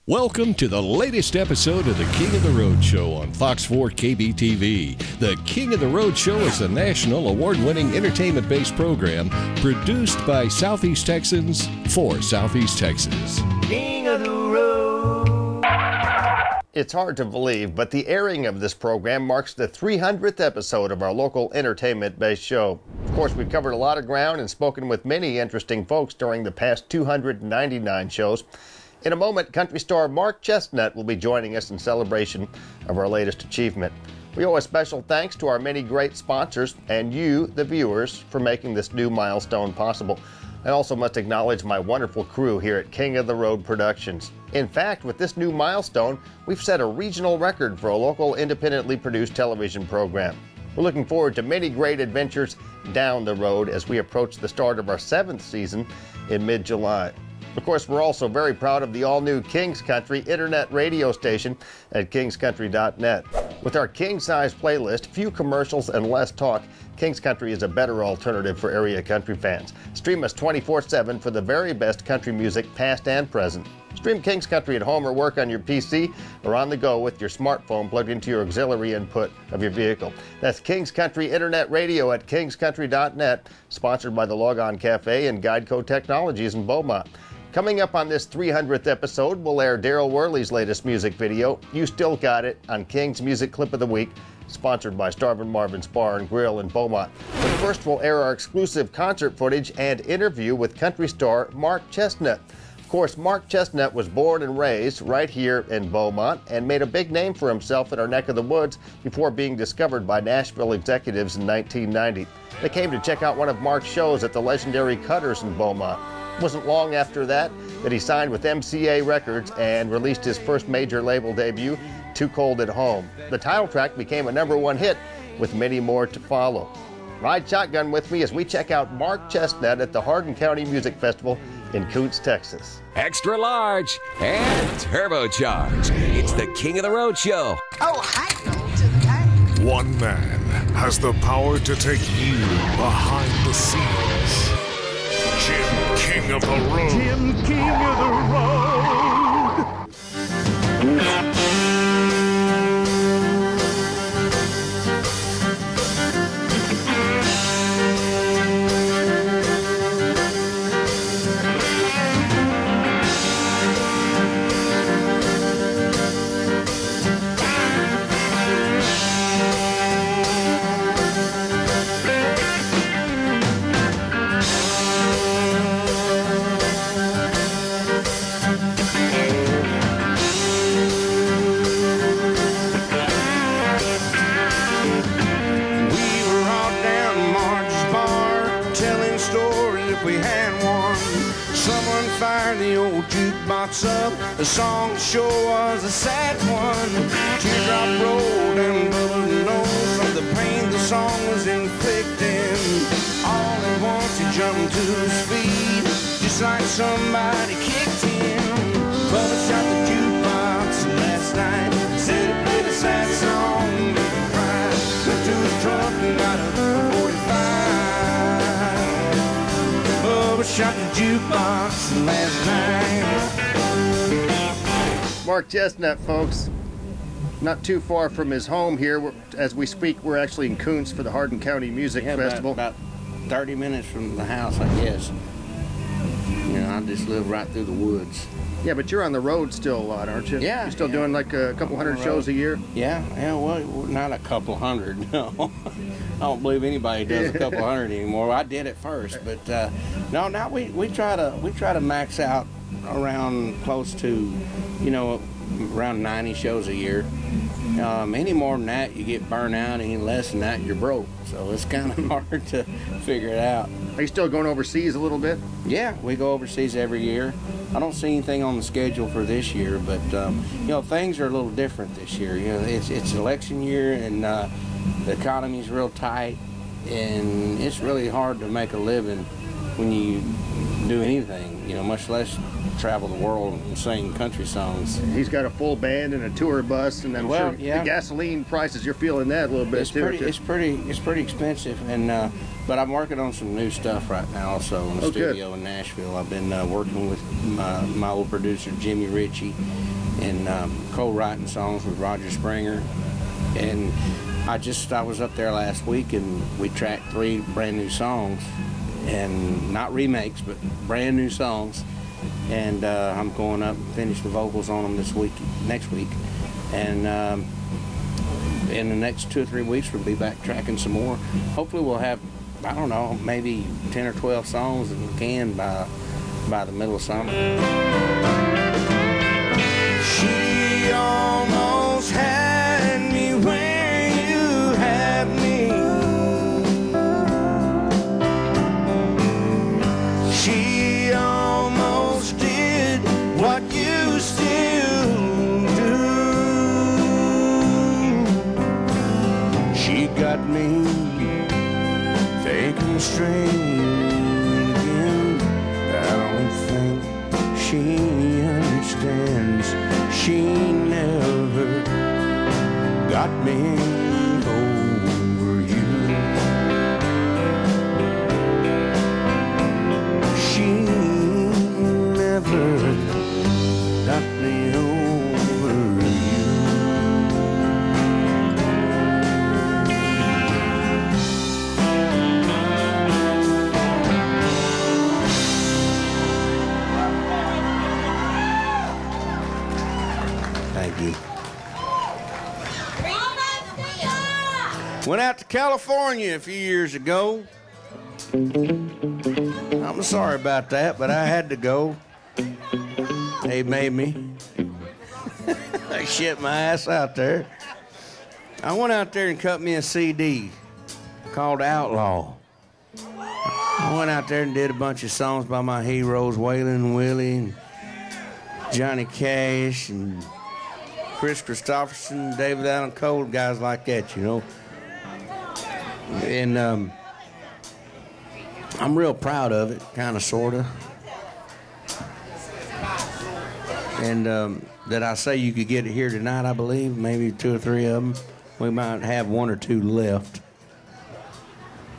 Welcome to the latest episode of the King of the Road Show on Fox 4 KBTV. The King of the Road Show is a national award-winning entertainment-based program produced by Southeast Texans for Southeast Texas. King of the Road. It's hard to believe, but the airing of this program marks the 300th episode of our local entertainment-based show. Of course, we've covered a lot of ground and spoken with many interesting folks during the past 299 shows. In a moment, country star Mark Chesnutt will be joining us in celebration of our latest achievement. We owe a special thanks to our many great sponsors and you, the viewers, for making this new milestone possible. I also must acknowledge my wonderful crew here at King of the Road Productions. In fact, with this new milestone, we've set a regional record for a local independently produced television program. We're looking forward to many great adventures down the road as we approach the start of our 7th season in mid-July. Of course, we're also very proud of the all-new Kings Country internet radio station at kingscountry.net. With our king-size playlist, few commercials, and less talk, Kings Country is a better alternative for area country fans. Stream us 24/7 for the very best country music, past and present. Stream Kings Country at home or work on your PC or on the go with your smartphone plugged into your auxiliary input of your vehicle. That's Kings Country Internet Radio at kingscountry.net, sponsored by the Logon Cafe and Guideco Technologies in Beaumont. Coming up on this 300th episode, we'll air Daryl Worley's latest music video, You Still Got It, on King's Music Clip of the Week, sponsored by Starvin' Marvin's Bar and Grill in Beaumont. But first, we'll air our exclusive concert footage and interview with country star Mark Chesnutt. Of course, Mark Chesnutt was born and raised right here in Beaumont and made a big name for himself in our neck of the woods before being discovered by Nashville executives in 1990. They came to check out one of Mark's shows at the legendary Cutters in Beaumont. It wasn't long after that he signed with MCA Records and released his first major label debut, Too Cold at Home. The title track became a #1 hit, with many more to follow. Ride shotgun with me as we check out Mark Chesnutt at the Hardin County Music Festival in Kountze, Texas. Extra large and turbocharged. It's the King of the Road Show. Oh, hi, to the back. One man has the power to take you behind the scenes. Jim King of the Road. Jim King of the Road. Up. The song sure was a sad one. Teardrop rolled and blood nose from the pain the song was inflicting. All at once he jumped to his feet, just like somebody kicked him. Bubba shot the jukebox last night, said he played a sad song, made him cry. Went to his truck and got a 45. Bubba shot the jukebox last night. Mark Chesnutt, folks, not too far from his home here. As we speak, we're actually in Kountze for the Hardin County Music Festival. About 30 minutes from the house, I guess. You know, I just live right through the woods. Yeah, but you're on the road still a lot, aren't you? Yeah. You're still doing like a couple hundred shows a year? Yeah, well, not a couple hundred, no. I don't believe anybody does a couple hundred anymore. I did it first, but no, now we try to max out around close to, you know, around 90 shows a year. Any more than that, you get burnt out. Any less than that, you're broke. So it's kind of hard to figure it out. Are you still going overseas a little bit? Yeah, we go overseas every year. I don't see anything on the schedule for this year, but you know, things are a little different this year. You know, it's election year, and the economy's real tight, and it's really hard to make a living when you do anything, you know, much less travel the world and sing country songs. He's got a full band and a tour bus, and I'm sure the gasoline prices, you're feeling that a little bit too. It's pretty expensive, and But I'm working on some new stuff right now also in the studio in Nashville. I've been working with my old producer, Jimmy Ritchie, and co-writing songs with Roger Springer. And I was up there last week, and we tracked 3 brand new songs, and not remakes, but brand new songs. And I'm going up and finish the vocals on them next week. And in the next 2 or 3 weeks, we'll be back tracking some more. Hopefully we'll have, I don't know, maybe 10 or 12 songs that we can by the middle of summer. She almost had me where you had me. She almost did what you still do. She got me thinking straight again. I don't think she understands. She never got me over you. She never got me over you. Thank you. Went out to California a few years ago. I'm sorry about that, but I had to go. They made me. I shit my ass out there. I went out there and cut me a CD called Outlaw. I went out there and did a bunch of songs by my heroes, Waylon Willie and Johnny Cash and Chris Christopherson, David Allen Cole, guys like that, you know. And I'm real proud of it, kind of, sort of. And that I say you could get it here tonight, I believe, maybe 2 or 3 of them. We might have 1 or 2 left.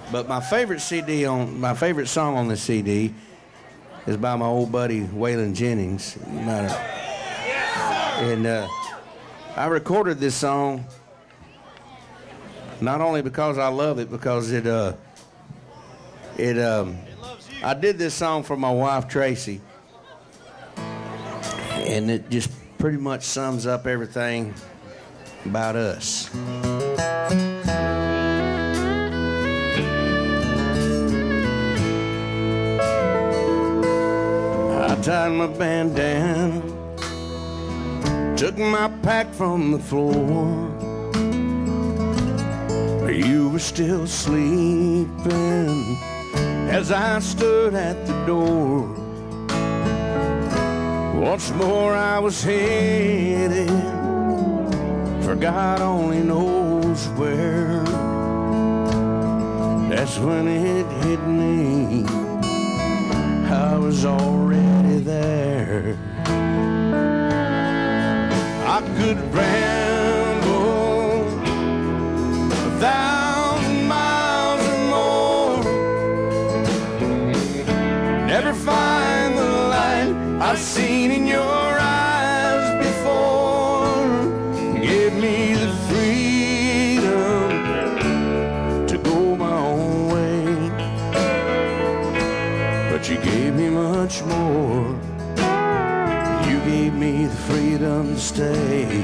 But my favorite song on this CD is by my old buddy Waylon Jennings. And I recorded this song not only because I love it, because I did this song for my wife Tracy, and it just pretty much sums up everything about us. I tied my bandana, took my pack from the floor. You were still sleeping as I stood at the door. Once more I was headed for God only knows where. That's when it hit me, I was already there. I could ramble 1,000 miles or more, never find the light I've seen in your eyes before. Give me the freedom to go my own way, but you gave me much more. You gave me the freedom to stay.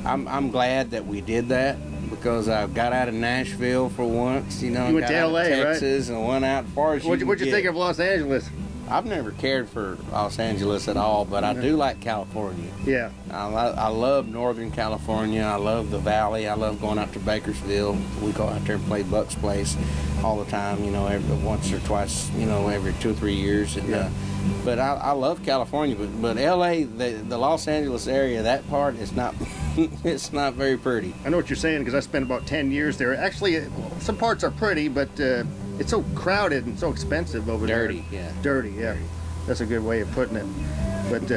I'm glad that we did that, because I got out of Nashville for once, you know. You went to LA, Texas, right? And went out as far as What'd you think of Los Angeles? I've never cared for Los Angeles at all, but I do like California. Yeah. I love Northern California. I love the Valley. I love going out to Bakersfield. We go out there and play Buck's Place all the time, you know, once or twice, you know, every 2 or 3 years. And, but I love California, but LA, the Los Angeles area, that part is not, it's not very pretty. I know what you're saying, because I spent about 10 years there. Actually, some parts are pretty, but it's so crowded and so expensive over there. Dirty, yeah. Dirty, yeah. That's a good way of putting it. But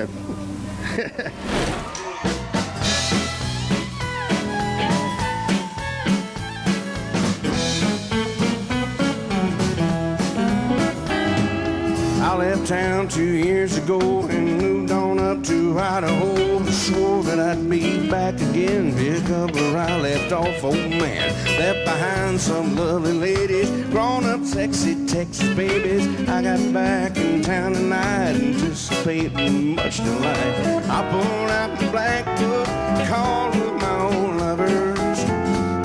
town 2 years ago and moved on up to Idaho. Swore that I'd be back again, pick up where I left off. Oh man, left behind some lovely ladies, grown up sexy Texas babies. I got back in town tonight, anticipating much delight. I pulled out the black book, called with my old lovers.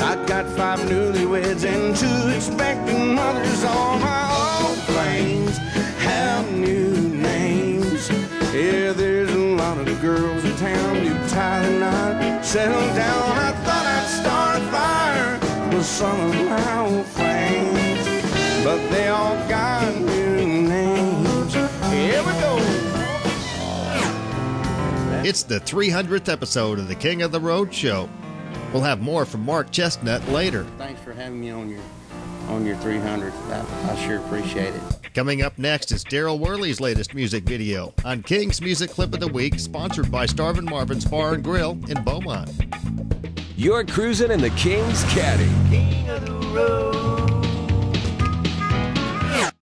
I got 5 newlyweds and 2 expecting mothers. All my old flames have new names. Yeah, there's a lot of girls in town who tie the knot, settle down. I thought I'd start a fire with some of my old flames, but they all got new names. Here we go. It's the 300th episode of the King of the Road Show. We'll have more from Mark Chesnutt later. Thanks for having me on your 300th. I sure appreciate it. Coming up next is Daryl Worley's latest music video on King's Music Clip of the Week, sponsored by Starvin' Marvin's Bar and Grill in Beaumont. You're cruising in the King's Caddy.